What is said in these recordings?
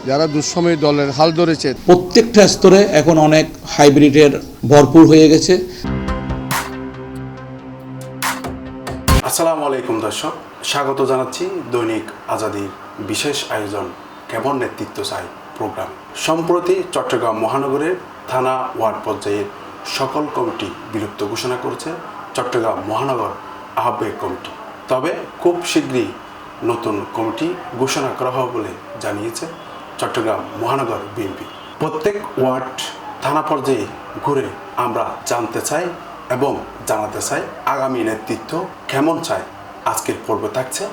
যারা দুঃসময়ে দলের হাল ধরেছে। প্রত্যেকটা স্তরে এখন অনেক হাইব্রিডের ভরপুর হয়ে গেছে। আসসালামু আলাইকুম দর্শক, স্বাগত জানাচ্ছি দৈনিক আজাদির বিশেষ আয়োজন কেমন নেতৃত্ব চাই প্রোগ্রাম। সম্প্রতি চট্টগ্রাম মহানগরের থানা ওয়ার্ড পর্যায়ের সকল কমিটি বিলুপ্ত ঘোষণা করেছে চট্টগ্রাম মহানগর আহ্বায়ক কমিটি। তবে খুব শীঘ্রই নতুন কমিটি ঘোষণা করা হবে বলে জানিয়েছে চট্টগ্রাম মহানগর বিএনপি। প্রত্যেক ওয়ার্ড থানা পর্যায়ে ঘুরে আমরা জানতে চাই এবং জানাতে চাই আগামী নেতৃত্ব কেমন চায়। আজকের পর্বে থাকছে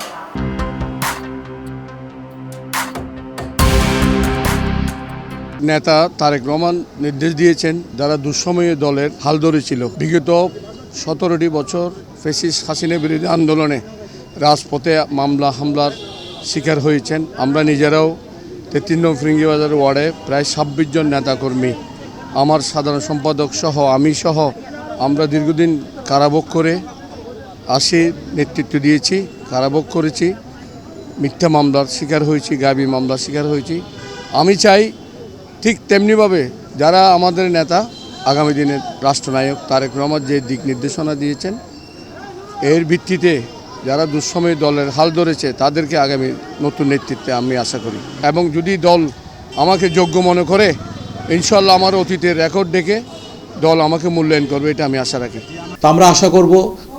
নেতা তারেক রহমান নির্দেশ দিয়েছেন যারা দুঃসময়ে দলের হাল ধরেছিল। বিগত 17টি বছর ফ্যাসিস্ট হাসিনা বিরোধী আন্দোলনে রাজপথে মামলা হামলার শিকার হয়েছেন। আমরা নিজেরাও 33 নং ফিরিঙ্গিবাজার ওয়ার্ডে প্রায় 26 জন নেতাকর্মী, আমার সাধারণ সম্পাদক সহ আমি সহ আমরা দীর্ঘদিন কারাভোগ করে নেতৃত্ব দিয়েছি, কারাভোগ করেছি, মিথ্যা মামলার শিকার হয়েছি, গাবি মামলার শিকার হয়েছি। আমি চাই ঠিক তেমনিভাবে যারা আমাদের নেতা আগামী দিনের রাষ্ট্রনায়ক তারেক রহমান যে দিক নির্দেশনা দিয়েছেন এর ভিত্তিতে যারা দুঃসময়ে দলের হাল ধরেছে তাদেরকে আগামী নতুন নেতৃত্বে আমি আশা করি। এবং যদি দল আমাকে যোগ্য মনে করে ইনশাল্লাহ আমার অতীতের রেকর্ড দেখে দল আমাকে মূল্যায়ন করবে, এটা আমি আশা রাখি। তা আমরা আশা করব,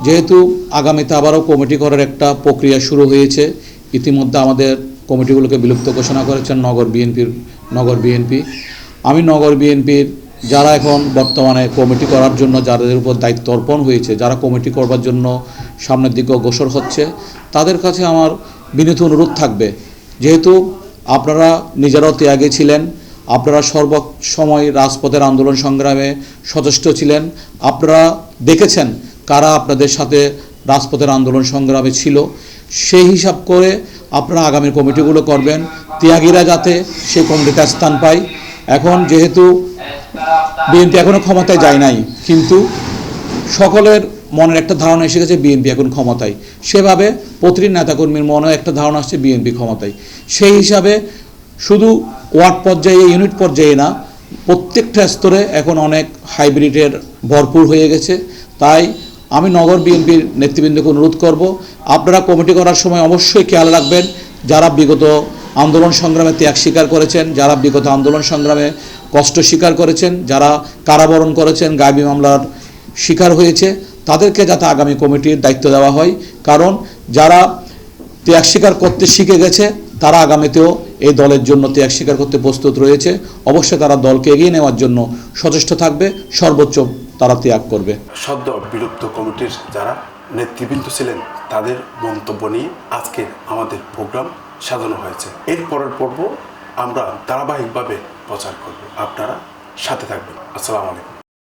যেহেতু আগামীতে আবারও কমিটি করার একটা প্রক্রিয়া শুরু হয়েছে, ইতিমধ্যে আমাদের কমিটিগুলোকে বিলুপ্ত ঘোষণা করেছেন নগর বিএনপি। আমি নগর বিএনপির যারা এখন বর্তমানে কমিটি করার জন্য যাদের উপর দায়িত্ব অর্পণ হয়েছে, যারা কমিটি করবার জন্য সামনের দিকে অগ্রসর হচ্ছে, তাদের কাছে আমার বিনীত অনুরোধ থাকবে, যেহেতু আপনারা নিজেরাও ত্যাগে ছিলেন, আপনারা সর্বসময় রাজপথের আন্দোলন সংগ্রামে সচেষ্ট ছিলেন, আপনারা দেখেছেন কারা আপনাদের সাথে রাজপথের আন্দোলন সংগ্রামে ছিল, সেই হিসাব করে আপনারা আগামী কমিটিগুলো করবেন, ত্যাগীরা যাতে সেই কমিটিতে স্থান পায়। এখন যেহেতু বিএনপি এখনও ক্ষমতায় যায় নাই, কিন্তু সকলের মনের একটা ধারণা এসে গেছে বিএনপি এখন ক্ষমতায়, সেভাবে প্রতিটি নেতাকর্মীর মনেও একটা ধারণা আসছে বিএনপি ক্ষমতায়। সেই হিসাবে শুধু ওয়ার্ড পর্যায়ে, ইউনিট পর্যায়ে না, প্রত্যেকটা স্তরে এখন অনেক হাইব্রিডের ভরপুর হয়ে গেছে। তাই আমি নগর বিএনপির নেতৃবৃন্দকে অনুরোধ করব, আপনারা কমিটি করার সময় অবশ্যই খেয়াল রাখবেন যারা বিগত আন্দোলন সংগ্রামে ত্যাগ স্বীকার করেছেন, যারা বিগত আন্দোলন সংগ্রামে কষ্ট স্বীকার করেছেন, যারা কারাবরণ করেছেন, গায়েবী মামলার শিকার হয়েছে, তাদেরকে যাতে আগামী কমিটির দায়িত্ব দেওয়া হয়। কারণ যারা ত্যাগ স্বীকার করতে শিখে গেছে তারা আগামীতেও এই দলের জন্য ত্যাগ স্বীকার করতে প্রস্তুত রয়েছে। অবশ্যই তারা দলকে এগিয়ে নেওয়ার জন্য সচেষ্ট থাকবে, সর্বোচ্চ তারা ত্যাগ করবে। সদ্য বিলুপ্ত কমিটির যারা নেতৃবৃন্দ ছিলেন তাদের মন্তব্য নিয়ে আজকের আমাদের প্রোগ্রাম সাজানো হয়েছে। এর পরের পর্ব আমরা ধারাবাহিকভাবে প্রচার করব, আপনারা সাথে থাকবেন। আসসালামু আলাইকুম।